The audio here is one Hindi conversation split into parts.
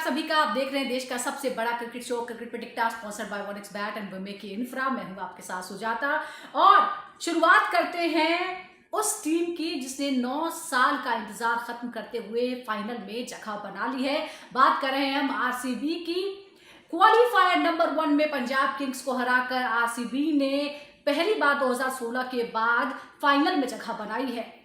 सभी का। आप देख रहे हैं देश का सबसे बड़ा क्रिकेट शो क्रिकेट पे टिकटा, sponsored by one x bat and विमेक इंफ्रा। मैं हूं आपके साथ सुजाता और शुरुआत करते हैं उस टीम की जिसने 9 साल का इंतजार खत्म करते हुए फाइनल में जगह बना ली है। बात कर रहे हैं हम आरसीबी की। क्वालिफायर नंबर 1 में पंजाब किंग्स को हराकर आरसीबी ने पहली बार 2016 के बाद फाइनल में जगह बनाई है।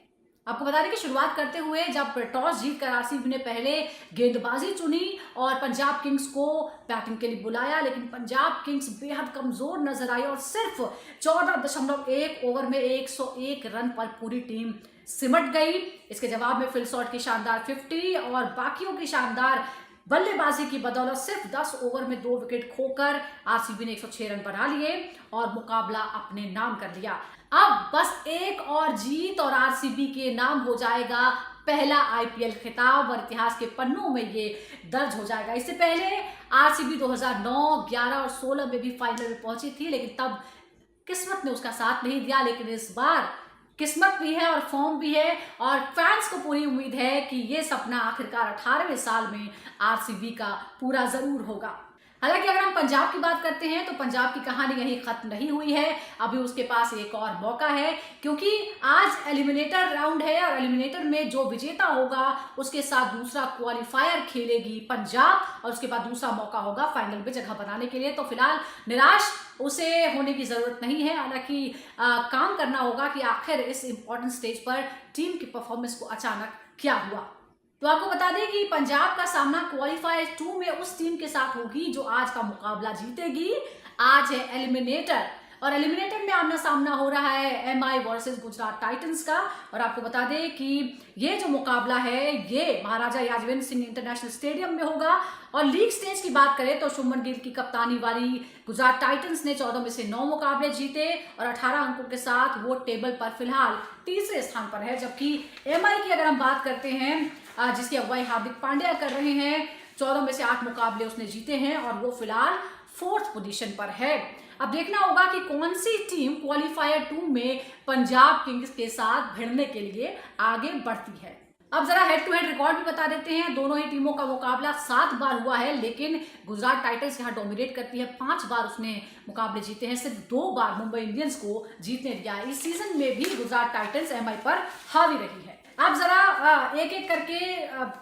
आपको बता दें कि शुरुआत करते हुए जब टॉस जीतकर आरसीबी ने पहले गेंदबाजी चुनी और पंजाब किंग्स को बैटिंग के लिए बुलाया, लेकिन पंजाब किंग्स बेहद कमजोर नजर आई और सिर्फ 14.1 ओवर में 101 रन पर पूरी टीम सिमट गई। इसके जवाब में फिल शॉट की शानदार 50 और बाकियों की शानदार बल्लेबाजी की बदौलत सिर्फ 10 ओवर में 2 विकेट खोकर आरसीबी ने 106 रन बना लिए और मुकाबला अपने नाम कर लिया। अब बस एक और जीत और आरसीबी के नाम हो जाएगा पहला आईपीएल खिताब और इतिहास के पन्नों में ये दर्ज हो जाएगा। इससे पहले आरसीबी 2009, 11 और 16 में भी फाइनल में पहुंची थी, लेकिन तब किस्मत ने उसका साथ नहीं दिया। लेकिन इस बार किस्मत भी है और फॉर्म भी है और फैंस को पूरी उम्मीद है कि ये सपना आखिरकार 18वें साल में आरसीबी का पूरा जरूर होगा। हालांकि अगर हम पंजाब की बात करते हैं तो पंजाब की कहानी यहीं खत्म नहीं हुई है। अभी उसके पास एक और मौका है, क्योंकि आज एलिमिनेटर राउंड है और एलिमिनेटर में जो विजेता होगा उसके साथ दूसरा क्वालिफायर खेलेगी पंजाब और उसके बाद दूसरा मौका होगा फाइनल में जगह बनाने के लिए। तो फिलहाल निराश उसे होने की जरूरत नहीं है। हालांकि काम करना होगा कि आखिर इस इंपॉर्टेंट स्टेज पर टीम की परफॉर्मेंस को अचानक क्या हुआ। तो आपको बता दें कि पंजाब का सामना क्वालिफायर 2 में उस टीम के साथ होगी जो आज का मुकाबला जीतेगी। आज है एलिमिनेटर और एलिमिनेटर में आमना सामना हो रहा है एमआई वर्सेस गुजरात टाइटंस का। और आपको बता दें कि ये जो मुकाबला है ये महाराजा यादवेंद्र सिंह इंटरनेशनल स्टेडियम में होगा। और लीग स्टेज की बात करें तो शुभमन गिल की कप्तानी वाली गुजरात टाइटंस ने 14 में से 9 मुकाबले जीते और 18 अंकों के साथ वो टेबल पर फिलहाल तीसरे स्थान पर है। जबकि एमआई की अगर हम बात करते हैं जिसकी अगुवाई हार्दिक पांड्या कर रहे हैं, 14 में से 8 मुकाबले उसने जीते हैं और वो फिलहाल 4th पोजीशन पर है। अब देखना होगा कि कौन सी टीम क्वालिफायर 2 में पंजाब किंग्स के साथ भिड़ने के लिए आगे बढ़ती है। अब जरा हेड टू हेड रिकॉर्ड भी बता देते हैं। दोनों ही टीमों का मुकाबला 7 बार हुआ है, लेकिन गुजरात टाइटंस यहाँ डोमिनेट करती है। 5 बार उसने मुकाबले जीते हैं, सिर्फ 2 बार मुंबई इंडियंस को जीतने दिया है। इस सीजन में भी गुजरात टाइटंस एमआई पर हावी रही है। अब जरा एक एक करके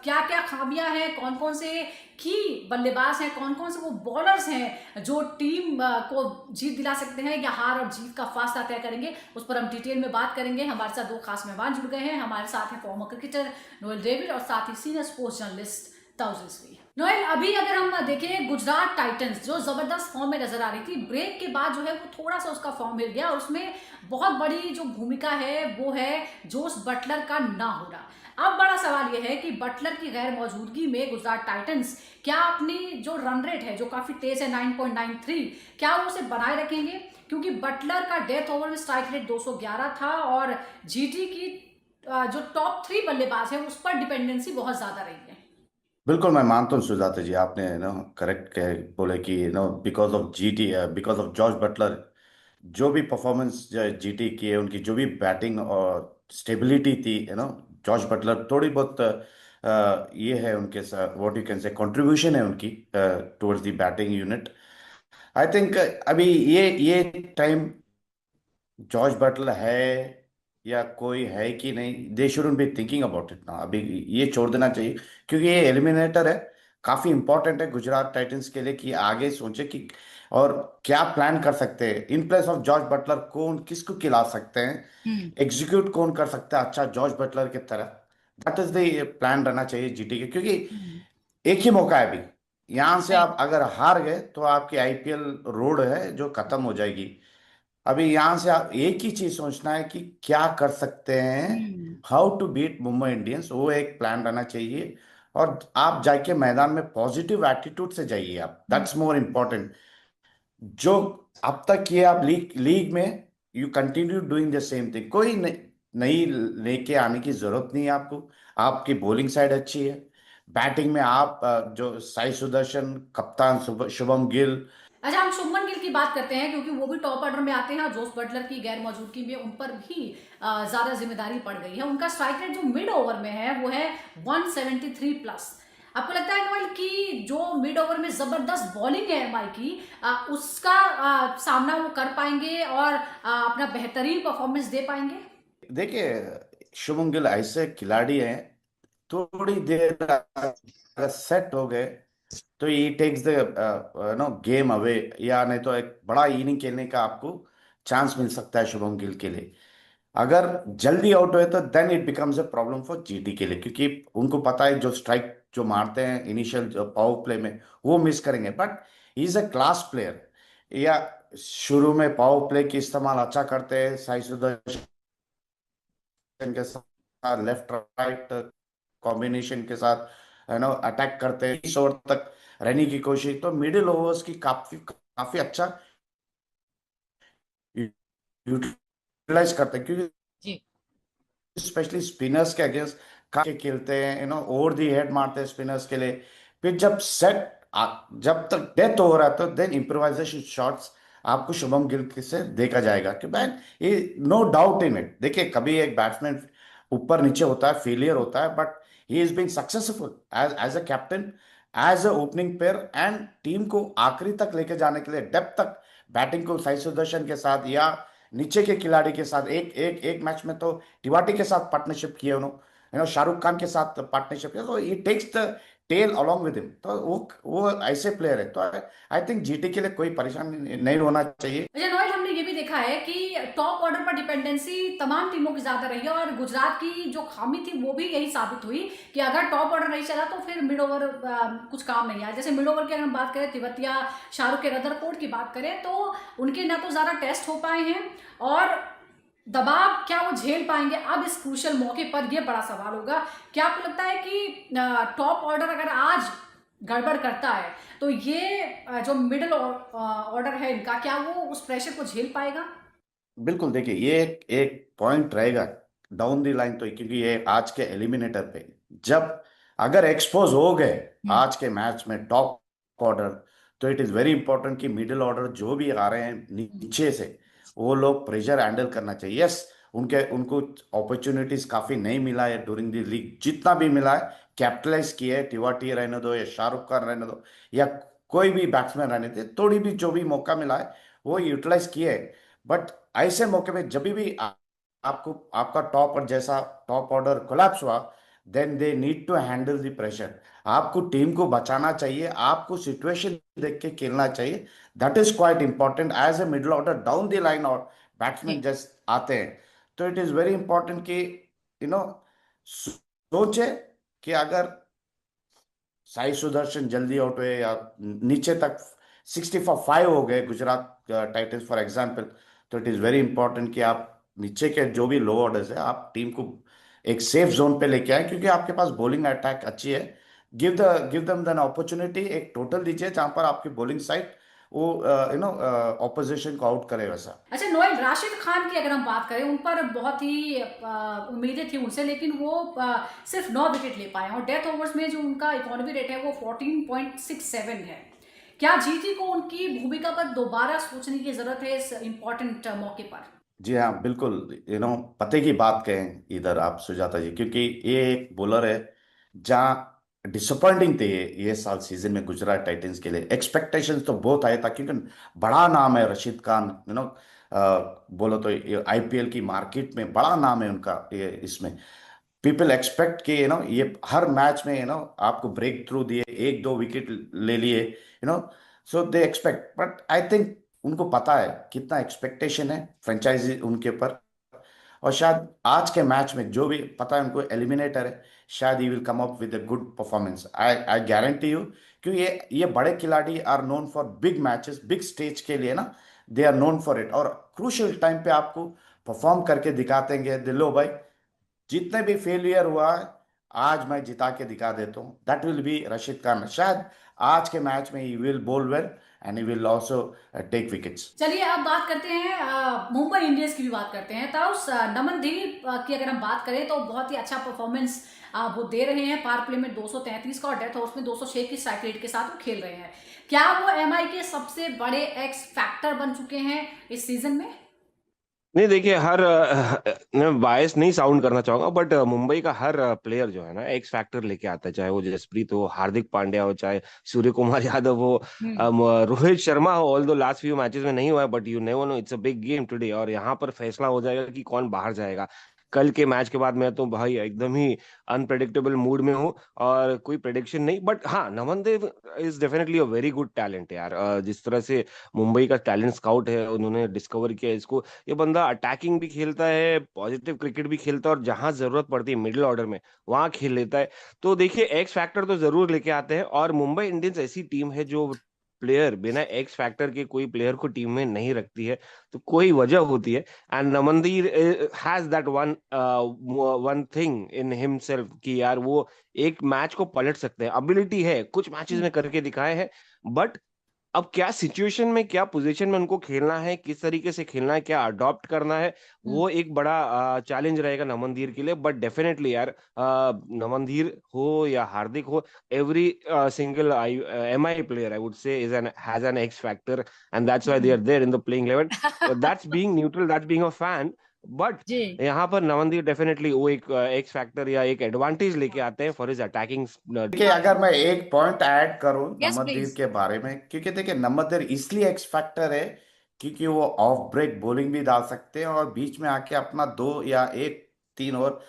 क्या क्या खामियां हैं, कौन कौन से की बल्लेबाज हैं, कौन कौन से वो बॉलर्स हैं जो टीम को जीत दिला सकते हैं या हार और जीत का फासला तय करेंगे, उस पर हम डिटेल में बात करेंगे। हमारे साथ 2 खास मेहमान जुड़ गए हैं। हमारे साथ हैं फॉर्मर क्रिकेटर नोएल डेविड और साथ ही सीनियर स्पोर्ट्स जर्नलिस्ट ताउजिल। नोएल, अभी अगर हम देखें गुजरात टाइटंस जो जबरदस्त फॉर्म में नजर आ रही थी, ब्रेक के बाद जो है वो थोड़ा सा उसका फॉर्म हिल गया और उसमें बहुत बड़ी जो भूमिका है वो है जोस बटलर का ना होना। अब बड़ा सवाल यह है कि बटलर की गैर मौजूदगी में गुजरात टाइटंस क्या अपनी जो रन रेट है जो काफी तेज है 9.93, क्या वो उसे बनाए रखेंगे? क्योंकि बटलर का डेथ ओवर में स्ट्राइक रेट 211 था और जीटी की जो टॉप 3 बल्लेबाज है उस पर डिपेंडेंसी बहुत ज्यादा रही है। बिल्कुल, मैं मानता हूँ सुजाता जी, आपने करेक्ट बोले कि because of GT, because of George Butler, जो भी परफॉर्मेंस जीटी की है, उनकी जो भी बैटिंग और स्टेबिलिटी थी, जॉर्ज बटलर थोड़ी बहुत ये है उनके साथ, what you can say contribution है उनकी towards the batting unit. I think अभी ये टाइम जॉर्ज बटलर है या कोई है कि नहीं, दे shouldn't be thinking about it ना। अभी ये छोड़ देना चाहिए, क्योंकि ये एलिमिनेटर है, काफी इंपॉर्टेंट है गुजरात टाइटंस के लिए कि आगे सोचे कि और क्या प्लान कर सकते हैं in place of George Butler, कौन किसको खिला सकते हैं, एग्जीक्यूट कौन कर सकता है अच्छा जॉर्ज बटलर की तरह। दैट इज द प्लान रहना चाहिए जीटी के, क्योंकि एक ही मौका है अभी। यहां से आप अगर हार गए तो आपकी आईपीएल रोड है जो खत्म हो जाएगी। अभी यहां से आप एक ही चीज सोचना है कि क्या कर सकते हैं, how to beat Mumbai Indians, वो एक प्लान रहना चाहिए। और आप जाके मैदान में पॉजिटिव एटीट्यूड से जाइए, आप दैट्स मोर इम्पोर्टेंट। जो अब तक किए आप लीग लीग में, you continue doing the same thing, कोई नई लेके आने की जरूरत नहीं है आपको। आपकी बॉलिंग साइड अच्छी है, बैटिंग में आप जो साई सुदर्शन, कप्तान शुभम गिल। अच्छा, हम शुभमन गिल की बात करते हैं क्योंकि वो भी टॉप ऑर्डर में आते हैं और जोस बटलर की गैर मौजूदगी में उन पर भी ज्यादा जिम्मेदारी पड़ गई है। उनका स्ट्राइक रेट जो मिड ओवर में है वो है 173 प्लस। आपको लगता है नोएल कि जो मिड ओवर में जबरदस्त बॉलिंग है एमआई की, उसका सामना वो कर पाएंगे और अपना बेहतरीन परफॉर्मेंस दे पाएंगे? देखिए, शुभम गिल ऐसे खिलाड़ी हैं, थोड़ी देर अगर सेट हो गए तो ही टेक्स द गेम अवे, या नहीं तो एक बड़ा इनिंग खेलने का आपको चांस मिल सकता है शुभम गिल के लिए। अगर जल्दी आउट हुए तो then it becomes a problem for GT के लिए, क्योंकि उनको पता है जो स्ट्राइक जो मारते हैं इनिशियल पावर प्ले में वो मिस करेंगे, but he is a class player. या शुरू में पावर प्ले की इस्तेमाल अच्छा करते हैं, साई सुदर्शन के साथ लेफ्ट राइट कॉम्बिनेशन के साथ अटैक करते हैं, 20 ओवर तक रहने की कोशिश, तो मिडिल ओवर्स की काफी काफी अच्छा यूटिलाइज करते हैं, क्योंकि जी। स्पेशली स्पिनर्स के अगेंस्ट काफी खेलते हैं, ओवर दी हेड मारते हैं स्पिनर्स के लिए। फिर जब जब तक डेथ हो रहा है तो देन इम्प्रोवाइजेशन शॉट्स आपको शुभम गिल से देखा जाएगा कि मैन, ये नो डाउट इन इट। देखिए, कभी एक बैट्समैन ऊपर नीचे होता है, फेलियर होता है, but he is being successful as as a captain, as a opening pair, and team को आखिरी तक लेके जाने के लिए, डेप्थ तक बैटिंग को साई सुदर्शन के साथ या नीचे के खिलाड़ी के साथ, एक एक एक मैच में तो तिवाटी के साथ पार्टनरशिप किया उन्होंने, शाहरुख खान के साथ पार्टनरशिप किया, तो ये takes the tail along with him. तो वो ऐसे प्लेयर है, तो आई थिंक जीटी के लिए कोई परेशानी नहीं होना चाहिए। अच्छा नोएल, हमने ये भी देखा है कि टॉप ऑर्डर पर डिपेंडेंसी तमाम टीमों की ज्यादा रही है, और गुजरात की जो खामी थी वो भी यही साबित हुई कि अगर टॉप ऑर्डर नहीं चला तो फिर मिड ओवर कुछ काम नहीं आया। जैसे मिड ओवर की अगर हम बात करें, तिवतिया, शाहरुख के रदरफोर्ड की बात करें, तो उनके ना तो ज्यादा टेस्ट हो पाए हैं, और दबाव क्या वो झेल पाएंगे अब इस क्रूशियल मौके पर, ये बड़ा सवाल होगा। क्या आपको लगता है कि टॉप ऑर्डर अगर आज गड़बड़ करता है तो ये जो मिडिल ऑर्डर है इनका, क्या वो उस प्रेशर को झेल पाएगा? बिल्कुल, देखिए, ये एक पॉइंट रहेगा डाउन द लाइन, तो क्योंकि ये आज के एलिमिनेटर पे जब अगर एक्सपोज हो गए हम्म। आज के मैच में टॉप ऑर्डर, तो इट इज वेरी इंपॉर्टेंट कि मिडिल ऑर्डर जो भी आ रहे हैं नीचे से, वो लोग प्रेशर हैंडल करना चाहिए। यस, उनके उनको अपॉर्चुनिटीज काफी नहीं मिला है ड्यूरिंग द लीग, जितना भी मिला है कैपिटलाइज किए है, तिवाटी रहने दो या शाहरुख खान रहने दो या कोई भी बैट्समैन रहने दे, थोड़ी भी जो भी मौका मिला है वो यूटिलाइज किए है। बट ऐसे मौके में जब भी आपको आपका टॉप और जैसा टॉप ऑर्डर कोलैप्स हुआ, then they need to handle the pressure. आपको टीम को बचाना चाहिए, आपको सिचुएशन देख के खेलना चाहिए। That is quite important as a middle order down the line, और बैट्समैन जी। जस्ट आते हैं, तो इट इज वेरी इंपॉर्टेंट कि यू नो सोचे कि अगर साई सुदर्शन जल्दी आउट हुए या नीचे तक 65 हो गए गुजरात टाइटंस फॉर एग्जांपल, तो इट इज वेरी इंपॉर्टेंट कि आप नीचे के जो भी लो ऑर्डर्स है आप टीम को एक सेफ जोन पे लेके आए, क्योंकि आपके पास बॉलिंग अटैक अच्छी है। गिव देम देन अपॉर्चुनिटी, एक टोटल दीजिए जहां पर आपकी बॉलिंग साइड वो ऑपोजिशन को आउट करे वैसा। अच्छा नोएल, राशिद खान की अगर हम बात करें, उन पर बहुत ही उम्मीदें थी उनसे, लेकिन वो सिर्फ 9 विकेट ले पाए, और डेथ ओवर्स में जो उनका इकोनॉमी रेट है वो 14.67 है। क्या जीटी को उनकी भूमिका पर दोबारा सोचने की जरूरत है इस इंपॉर्टेंट मौके पर? जी हाँ, बिल्कुल, पते की बात कहें इधर आप सुजाता जी, क्योंकि ये एक बॉलर है जहाँ डिसअपॉइंटिंग थे ये साल सीजन में गुजरात टाइटंस के लिए। एक्सपेक्टेशंस तो बहुत आया था, क्योंकि बड़ा नाम है रशीद खान, बोलो तो आईपीएल की मार्केट में बड़ा नाम है उनका, ये इसमें पीपल एक्सपेक्ट कि ये हर मैच में आपको ब्रेक थ्रू दिए, एक दो विकेट ले लिए, so they expect, but I think उनको पता है कितना एक्सपेक्टेशन है फ्रेंचाइजी उनके ऊपर। और शायद आज के मैच में जो भी पता है उनको एलिमिनेटर है, शायद he will come up with a good performance, I I guarantee you. क्योंकि ये बड़े खिलाड़ी are known for big matches, big stage के लिए ना, they are known for it, और क्रूशियल टाइम पे आपको परफॉर्म करके दिखाते हैं, दिलो भाई, जितने भी फेलियर हुआ है आज मैं जिता के दिखा देता हूँ, that will be Rashid Khan. शायद आज के मैच में he will bowl well and he will also take wickets. चलिए अब बात करते हैं मुंबई इंडियंस की भी बात करते हैं। ताउस, नमनदीप की अगर हम बात करें तो बहुत ही अच्छा परफॉर्मेंस वो दे रहे हैं। पावर प्ले में 233 का और डेथ ओवर्स में 206 की स्ट्राइक रेट के साथ वो खेल रहे हैं। क्या वो एमआई के सबसे बड़े एक्स फैक्टर बन चुके हैं इस सीजन में? नहीं देखिए, मैं बायस नहीं साउंड करना चाहूंगा, बट मुंबई का हर प्लेयर जो है ना एक्स फैक्टर लेके आता है, चाहे वो जसप्रीत हो, हार्दिक पांड्या हो, चाहे सूर्य कुमार यादव हो, हम्म। रोहित शर्मा हो। ऑल दो लास्ट फ्यू मैचेस में नहीं हुआ है, but you never know, it's a big game today, और यहाँ पर फैसला हो जाएगा कि कौन बाहर जाएगा। कल के मैच के बाद मैं तो भाई एकदम ही अनप्रेडिक्टेबल मूड में हूँ, और कोई प्रेडिक्शन नहीं, बट हाँ, Naman Dev is definitely a very good talent यार। जिस तरह से मुंबई का टैलेंट स्काउट है, उन्होंने डिस्कवर किया इसको। ये बंदा अटैकिंग भी खेलता है, पॉजिटिव क्रिकेट भी खेलता है, और जहां जरूरत पड़ती है मिडिल ऑर्डर में वहां खेल लेता है। तो देखिए, एक्स फैक्टर तो जरूर लेके आते हैं, और मुंबई इंडियंस ऐसी टीम है जो प्लेयर बिना एक्स फैक्टर के कोई प्लेयर को टीम में नहीं रखती है। तो कोई वजह होती है, एंड नमनदीर has that one one thing in himself कि यार वो एक मैच को पलट सकते हैं, एबिलिटी है, कुछ मैचेस में करके दिखाए हैं। बट अब क्या सिचुएशन में, क्या पोजीशन में उनको खेलना है, किस तरीके से खेलना है, क्या अडॉप्ट करना है, हम्म। वो एक बड़ा चैलेंज रहेगा नमनधीर के लिए। बट डेफिनेटली यार, नमनधीर हो या हार्दिक हो, every single I MI player I would say is an has an x factor, and that's why they are there in the playing 11। That's being neutral, that's being a fan. But जी। यहाँ पर नवनदीप डेफिनेटली वो एक एक्स फैक्टर या एक एडवांटेज लेके आते हैं फॉर हिज अटैकिंग। देखिए, अगर मैं एक पॉइंट ऐड करूं यस नमददीर प्लीज। के बारे में, क्योंकि देखिए नमददीर इसलिए एक्स फैक्टर है क्योंकि वो ऑफ ब्रेक बॉलिंग भी डाल सकते हैं और बीच में आके अपना दो या एक तीन और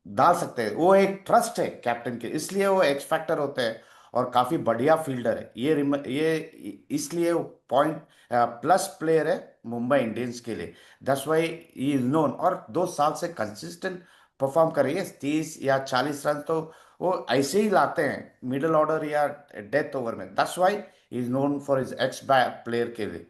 डाल सकते हैं। वो एक ट्रस्ट है कैप्टन के, इसलिए वो एक्स फैक्टर होते हैं और काफी बढ़िया फील्डर है। ये इसलिए वो पॉइंट प्लस प्लेयर है मुंबई इंडियंस के लिए। That's why he is known, और 2 साल से कंसिस्टेंट परफॉर्म कर रही है। 30 या 40 रन तो वो ऐसे ही लाते हैं मिडिल ऑर्डर या डेथ ओवर में। That's why he is known for his ex player के लिए।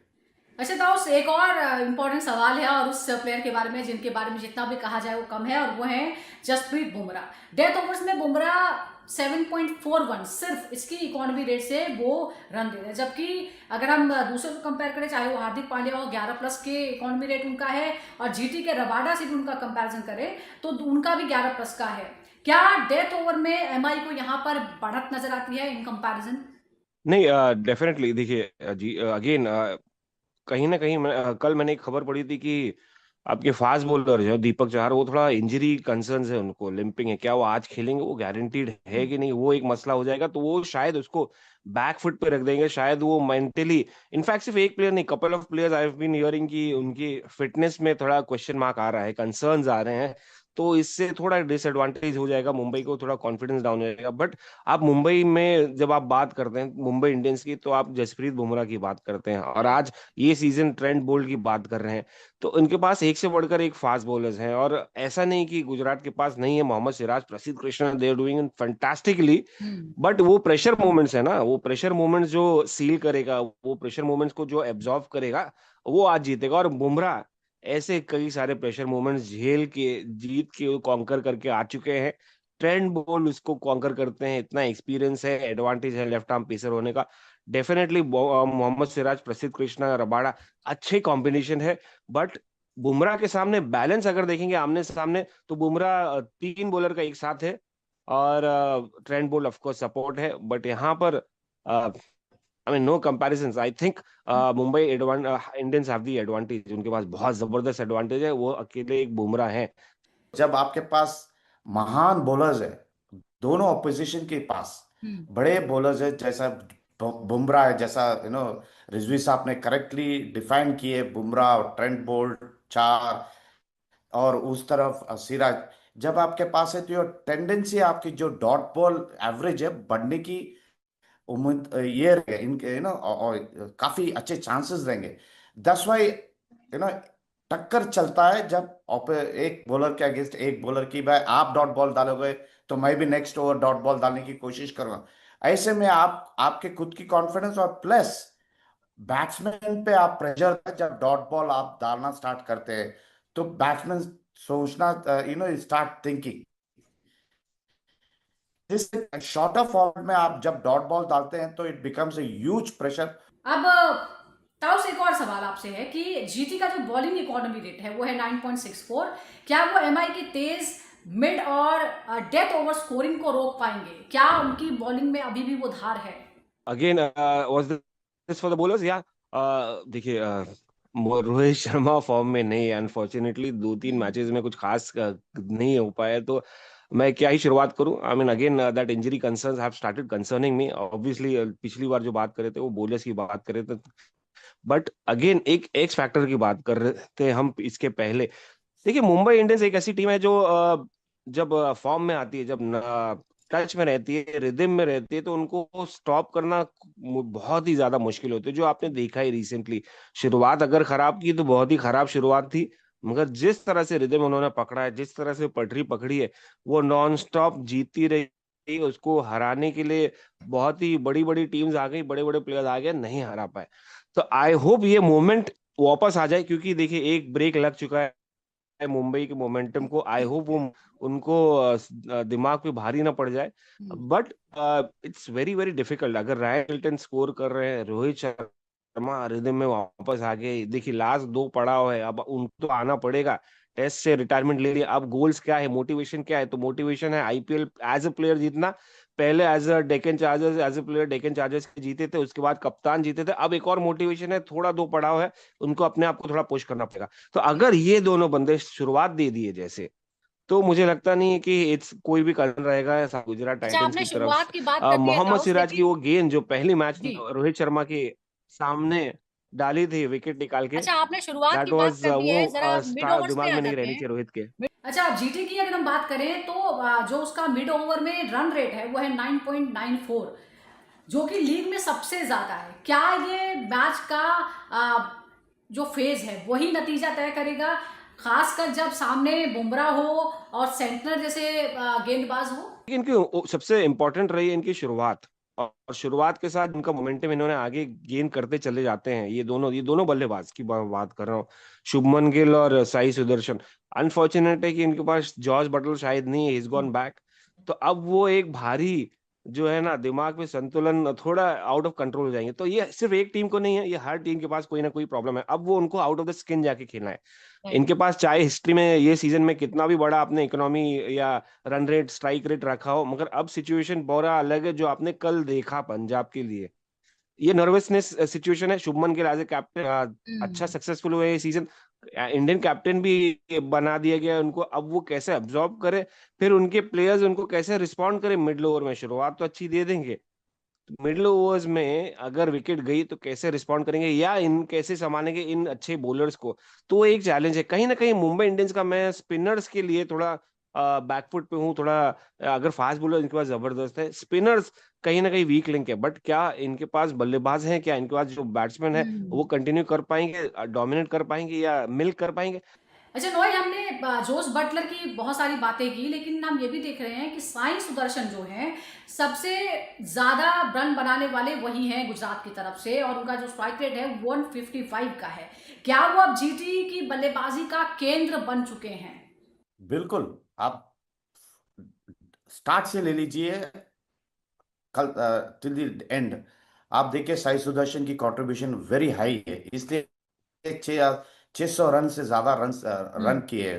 अच्छा ताउस, एक और इम्पोर्टेंट सवाल है और उस प्लेयर के बारे में जिनके बारे में जितना भी कहा जाए वो कम है, और वो है जसप्रीत बुमराह। डेथ ओवर्स में बुमराह 7.41 सिर्फ इसकी इकोनॉमी रेट से वो रन दे रहे हैं, जबकि अगर हम दूसरे को कंपेयर करें, चाहे वो हार्दिक पांड्या हो, 11+ के इकोनॉमी रेट उनका है, और जीटी के रबाडा से भी उनका कंपैरिजन करें तो उनका भी 11+ का है। क्या डेथ ओवर में एमआई को यहाँ पर बढ़त नजर आती है इन कंपैरिजन? नहीं, डेफिनेटली देखिए, जी अगेन, कहीं ना कहीं कल मैंने एक खबर पढ़ी थी कि आपके फास्ट बॉलर जो है दीपक चहर, वो थोड़ा इंजरी कंसर्न्स है उनको, लिंपिंग है, क्या वो आज खेलेंगे, वो गारंटीड है कि नहीं, वो एक मसला हो जाएगा, तो वो शायद उसको बैक फुट पे रख देंगे, शायद वो मेंटली। इनफैक्ट सिर्फ एक प्लेयर नहीं, couple of players I have been hearing कि उनकी फिटनेस में थोड़ा क्वेश्चन मार्क आ रहा है, कंसर्न्स आ रहे हैं। तो इससे थोड़ा डिसएडवांटेज हो जाएगा मुंबई को, थोड़ा कॉन्फिडेंस डाउन हो जाएगा। बट आप मुंबई में जब आप बात करते हैं मुंबई इंडियंस की, तो आप जसप्रीत बुमराह की बात करते हैं, और आज ये सीजन ट्रेंट बोल्ट की बात कर रहे हैं। तो इनके पास एक से बढ़कर एक फास्ट बॉलर्स हैं, और ऐसा नहीं कि गुजरात के पास नहीं है। Mohammed Siraj, Prasidh Krishna, they are doing fantastically. Hmm. But वो प्रेशर मोमेंट्स है ना, वो प्रेशर मोमेंट्स जो सील करेगा, वो प्रेशर मोमेंट्स को जो एब्जॉर्व करेगा, वो आज जीतेगा। और बुमराह ऐसे कई सारे प्रेशर मोमेंट्स झेल के, जीत के, कॉन्कर करके आ चुके हैं। ट्रेंड बोल्ट उसको कॉन्कर करते हैं, इतना एक्सपीरियंस है, एडवांटेज है लेफ्ट आर्म पेसर होने का। डेफिनेटली मोहम्मद सिराज, प्रसिद्ध कृष्णा, रबाड़ा, अच्छे कॉम्बिनेशन है। बट बुमराह के सामने बैलेंस अगर देखेंगे आमने सामने, तो बुमराह तीन बॉलर का एक साथ है, और Trent Boult of course support है। बट यहाँ पर I mean no comparisons, I think Mumbai Indians have the advantage, उनके पास बहुत जबरदस्त एडवांटेज है, वो अकेले एक बुमराह है। जब आपके पास महान बॉलर्स है दोनों ऑपोजिशन के पास, हम्म। बड़े बॉलर्स है जैसा बुमराह है, जैसा रिजवी साहब ने करेक्टली डिफाइन किए, बुमराह और ट्रेंट बोल्ट चार, और उस तरफ सिराज। जब आपके पास है तो ये टेंडेंसी आपकी जो डॉट बॉल एवरेज है बढ़ने की उम्मीद ये रहेगा इनके और काफी अच्छे चांसेस रहेंगे। दस वाई टक्कर चलता है जब एक बॉलर के अगेंस्ट एक बॉलर की, भाई आप डॉट बॉल डालोगे तो मैं भी नेक्स्ट ओवर डॉट बॉल डालने की कोशिश करूंगा। ऐसे में आप आपके खुद की कॉन्फिडेंस और प्लस बैट्समैन पे आप प्रेशर, जब डॉट बॉल आप डालना स्टार्ट करते हैं तो बैट्समैन सोचना start thinking this shorter format में आप जब डॉट बॉल डालते हैं तो it becomes a huge pressure. अब ताउस, एक और सवाल आपसे है कि जीटी का जो बॉलिंग इकोनॉमी रेट है वो है 9.64। क्या वो एमआई के तेज मिड और डेथ ओवर स्कोरिंग को रोक पाएंगे? क्या उनकी बॉलिंग में अभी भी वो धार है? Again, was this for the bowlers या देखिए, रोहित शर्मा फॉर्म में नहीं है अनफॉर्चुनेटली, 2-3 मैचेस में कुछ खास नहीं हो पाया, तो मैं क्या ही शुरुआत करूं। I mean again that injury concerns have started concerning me obviously. पिछली बार जो बात कर रहे थे वो बोलर्स की बात कर रहे थे, बट अगेन एक एक्स फैक्टर की बात कर रहे थे हम इसके पहले। देखिए मुंबई इंडियंस एक ऐसी टीम है जो जब फॉर्म में आती है, जब टच में रहती है, रिदम में रहती है, तो उनको स्टॉप करना बहुत ही ज्यादा मुश्किल होती है, जो आपने देखा ही रिसेंटली। शुरुआत अगर खराब की तो बहुत ही खराब शुरुआत थी, मगर जिस तरह से रिदम उन्होंने पकड़ा है, जिस तरह से पटरी पकड़ी है, वो नॉन स्टॉप जीतती रही। उसको हराने के लिए बहुत ही बड़ी बड़ी टीम्स आ गई, बड़े बड़े प्लेयर्स आ गए, नहीं हरा पाए। तो आई होप ये मोमेंट वापस आ जाए, क्योंकि देखिए एक ब्रेक लग चुका है मुंबई के मोमेंटम को। आई होप वो उनको दिमाग पे भारी ना पड़ जाए, but it's very very difficult. अगर रायन हिल्टन स्कोर कर रहे हैं, रोहित शर्मा रिदम में वापस आ गए, देखिए लास्ट 2 पड़ाव है, अब उनको तो आना पड़ेगा। टेस्ट से रिटायरमेंट ले लिया, अब गोल्स क्या है, मोटिवेशन क्या है? तो मोटिवेशन है आईपीएल एज अ प्लेयर जीतना। पहले as a Deccan Chargers, as a player Deccan Chargers के जीते थे, उसके बाद कप्तान जीते थे, अब एक और मोटिवेशन है, थोड़ा 2 पड़ाव है, उनको अपने आप को थोड़ा पुश करना पड़ेगा। तो अगर ये दोनों बंदे शुरुआत दे दिए जैसे, तो मुझे लगता नहीं है कि इट्स कोई भी कारण रहेगा ऐसा गुजरात अच्छा, टाइटंस आपने की तरफ। शुरुआत की बात कर दी है मोहम्मद टॉस सिराज की लेकिन। वो गेंद जो पहली मैच जी। रोहित शर्मा के सामने डाली थी विकेट निकाल के, अच्छा, आपने शुरुआत दैट की बात वाज कर दी है, वो जरा मिड ओवर्स पे दिमाग आ में नहीं जाते रहनी हैं। चाहिए रोहित के। अच्छा, अब जीटी की अगर हम बात करें तो जो उसका मिड ओवर में रन रेट है वो है 9.94, जो कि लीग में सबसे ज्यादा है। क्या ये मैच का जो फेज है वही नतीजा तय करेगा, खासकर जब सामने बुमराह हो और सेंटनर जैसे गेंदबाज हो? इनकी सबसे इंपॉर्टेंट रही है इनकी शुरुआत, और शुरुआत के साथ इनका मोमेंटम इन्होंने आगे गेन करते चले जाते हैं। ये दोनों बल्लेबाज की बात कर रहा हूँ, शुभमन गिल और साई सुदर्शन। अनफॉर्चुनेट है कि इनके पास जॉर्ज बटलर शायद नहीं है, इज गॉन बैक। तो अब वो एक भारी जो है ना, दिमाग में संतुलन थोड़ा आउट ऑफ कंट्रोल हो जाएंगे। तो ये सिर्फ एक टीम को नहीं है, ये हर टीम के पास कोई ना कोई प्रॉब्लम है। अब वो उनको आउट ऑफ द स्किन जाके खेलना है। राइट। इनके पास चाहे हिस्ट्री में ये सीजन में कितना भी बड़ा आपने इकोनॉमी या रन रेट स्ट्राइक रेट रखा हो, मगर अब सिचुएशन बड़ा अलग है, जो आपने कल देखा पंजाब के लिए। ये नर्वसनेस सिचुएशन है। Shubman Gill as a captain अच्छा सक्सेसफुल हुए ये सीजन, इंडियन कैप्टन भी बना दिया गया उनको। अब वो कैसे अब्सॉर्ब करे, फिर उनके प्लेयर्स उनको कैसे रिस्पॉन्ड करें। मिडल ओवर में शुरुआत तो अच्छी दे देंगे, मिडिल ओवर्स में अगर विकेट गई तो कैसे रिस्पॉन्ड करेंगे, या इन कैसे संभालेंगे इन अच्छे बॉलर्स को। तो वो एक चैलेंज है कहीं ना कहीं मुंबई इंडियंस का। मैं स्पिनर्स के लिए थोड़ा बैकफुट पे हूँ थोड़ा। अगर फास्ट बॉलर इनके पास जबरदस्त है, स्पिनर्स कहीं ना कहीं वीक लिंक है, बट क्या इनके पास बल्लेबाज हैं, क्या इनके पास जो बैट्समैन है वो कंटिन्यू कर पाएंगे, डोमिनेट कर पाएंगे, या मिल्क कर पाएंगे? अच्छा नोए, हमने जोस बटलर की बहुत सारी बातें की, लेकिन हम ये भी देख रहे हैं कि साई सुदर्शन जो हैं सबसे ज्यादा रन बनाने वाले वही हैं गुजरात की तरफ से, और उनका जो स्ट्राइक रेट है 155 का है। क्या वो अब जीटी की बल्लेबाजी का केंद्र बन चुके हैं? बिल्कुल। आप स्टार्ट से ले लीजिए कल टिल द एंड, आप देखिए साई सुदर्शन की कंट्रीब्यूशन वेरी हाई है, इसलिए 600 रन से ज्यादा रन हम्म। किए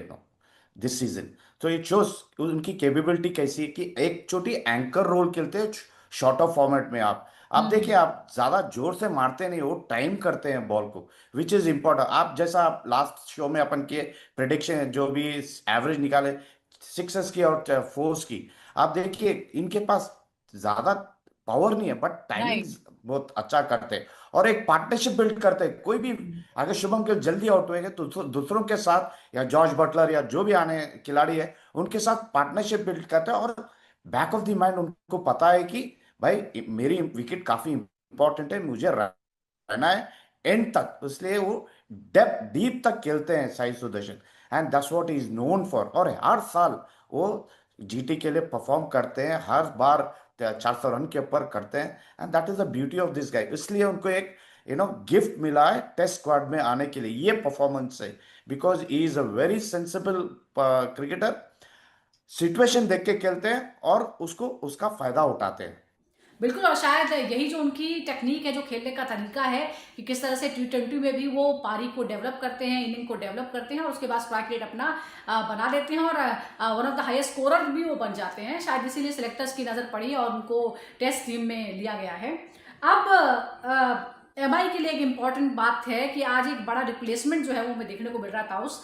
दिस सीजन। तो ये शोज उनकी कैपेबिलिटी कैसी है कि एक छोटी एंकर रोल खेलते हैं शॉर्ट ऑफ फॉर्मेट में। आप देखिए, हम्म। आप ज्यादा जोर से मारते नहीं, वो टाइम करते हैं बॉल को, विच इज इंपॉर्टेंट। आप जैसा आप लास्ट शो में अपन के प्रिडिक्शन जो भी एवरेज निकाले सिक्सेस की और फोर्स की, आप देखिए इनके पास ज्यादा पावर नहीं है, बट टाइमिंग राइट। बहुत अच्छा करते हैं और एक पार्टनरशिप बिल्ड करते हैं। कोई भी अगर शुभम गिल जल्दी आउट होएंगे तो दूसरों के साथ या जॉर्ज बटलर या जो भी आने खिलाड़ी है उनके साथ पार्टनरशिप बिल्ड करते हैं, और बैक ऑफ द माइंड उनको पता है कि भाई मेरी विकेट काफी इंपॉर्टेंट है, मुझे रहना है एंड तक, इसलिए वो डेप्थ डीप तक खेलते हैं Sai Sudarshan, and that's what is known for. और हर साल वो जीटी के लिए परफॉर्म करते हैं, हर बार 400 रन के ऊपर करते हैं, and that is the beauty of this guy. इसलिए उनको एक गिफ्ट मिला है टेस्ट स्क्वाड में आने के लिए, ये परफॉर्मेंस है, because he is a very sensible cricketer. Situation देख के खेलते हैं और उसको उसका फायदा उठाते हैं। बिल्कुल, और शायद यही जो उनकी टेक्निक है, जो खेलने का तरीका है, कि किस तरह से T20 में भी वो पारी को डेवलप करते हैं, इनिंग को डेवलप करते हैं, और उसके बाद स्ट्राइक रेट अपना बना लेते हैं, और one of the highest scorer भी वो बन जाते हैं। शायद इसीलिए सिलेक्टर्स की नज़र पड़ी और उनको टेस्ट टीम में लिया गया है। अब एमआई के लिए एक इम्पॉर्टेंट बात है कि आज एक बड़ा रिप्लेसमेंट जो है वो हमें देखने को मिल रहा था। उस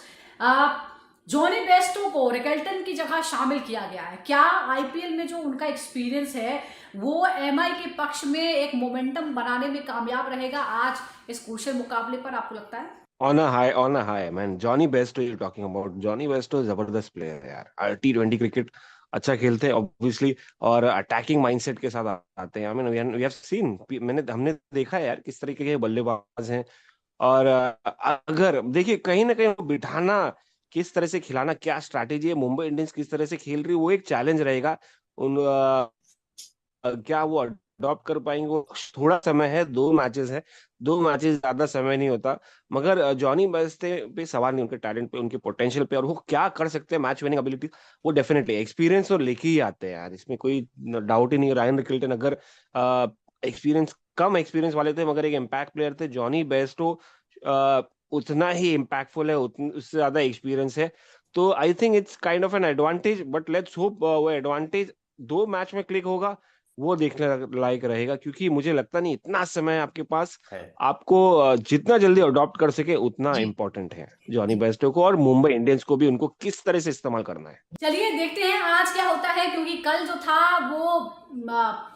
जॉनी बेस्टो को रिकेल्टन की जगह शामिल किया गया है। क्या आईपीएल में जो उनका एक्सपीरियंस है वो एमआई के पक्ष में एक मोमेंटम बनाने में कामयाब रहेगा आज इस क्रूशियल मुकाबले पर, आपको लगता है? On a high, man. Johnny Bairstow you're talking about. Johnny Bairstow जबरदस्त प्लेयर है यार। T20 क्रिकेट अच्छा खेलते हैं ऑब्वियसली, और अटैकिंग माइंडसेट के साथ आते हैं। I mean we have seen, हमने देखा है यार किस तरीके के बल्लेबाज हैं। और अगर देखिए कहीं ना कहीं बिठाना, किस तरह से खिलाना, क्या स्ट्रैटेजी है, मुंबई इंडियंस किस तरह से खेल रही है, वो एक चैलेंज रहेगा। उन क्या वो अडॉप्ट कर पाएंगे, वो थोड़ा समय है, 2 मैचेस है, 2 मैचेस ज्यादा समय नहीं होता। मगर जॉनी बेस्टे पे सवाल नहीं, उनके टैलेंट पे, उनके पोटेंशियल पे, और वो क्या कर सकते हैं, मैच विनिंग एबिलिटी, वो डेफिनेटली एक्सपीरियंस तो लेके ही आते हैं यार, इसमें कोई डाउट ही नहीं। रायन रिकेल्टन अगर कम एक्सपीरियंस वाले थे मगर एक इम्पैक्ट प्लेयर थे, जॉनी बेस्टो उतना ही इम्पैक्टफुल है, उससे ज्यादा एक्सपीरियंस है। तो I think it's kind of an advantage, but let's hope वो एडवांटेज 2 मैच में क्लिक होगा, वो देखने लायक रहेगा। क्योंकि मुझे लगता नहीं इतना समय आपके पास, है। आपको जितना जल्दी अडॉप्ट कर सके उतना जी इम्पोर्टेंट है जॉनी बेस्टो को, और मुंबई इंडियंस को भी उनको किस तरह से इस्तेमाल करना है। चलिए देखते हैं आज क्या होता है, क्योंकि कल जो था वो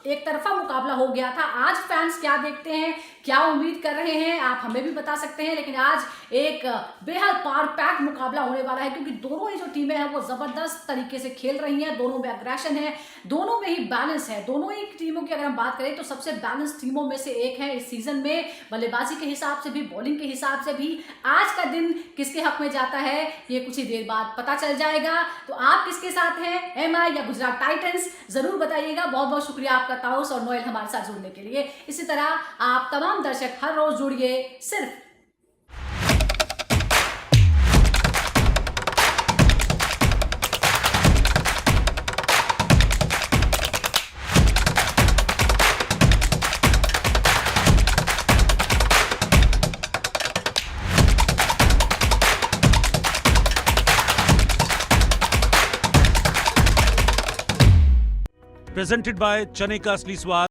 एक तरफा मुकाबला हो गया था। आज फैंस क्या देखते हैं, क्या उम्मीद कर रहे हैं, आप हमें भी बता सकते हैं। लेकिन आज एक बेहद पावर पैक मुकाबला होने वाला है, क्योंकि दोनों ही जो टीमें हैं वो जबरदस्त तरीके से खेल रही हैं, दोनों में अग्रेशन है, दोनों में ही बैलेंस है। दोनों ही टीमों की अगर हम बात करें तो सबसे बैलेंस टीमों में से एक है इस सीजन में, बल्लेबाजी के हिसाब से भी, बॉलिंग के हिसाब से भी। आज का दिन किसके हक में जाता है ये कुछ ही देर बाद पता चल जाएगा। तो आप किसके साथ हैं, एमआई या गुजरात टाइटंस, जरूर बताइएगा। बहुत बहुत शुक्रिया आपका ताउस और नोएल हमारे साथ जुड़ने के लिए। इसी तरह आप तमाम दर्शक हर रोज जुड़िए सिर्फ presented by Chane Ka Asli Swad।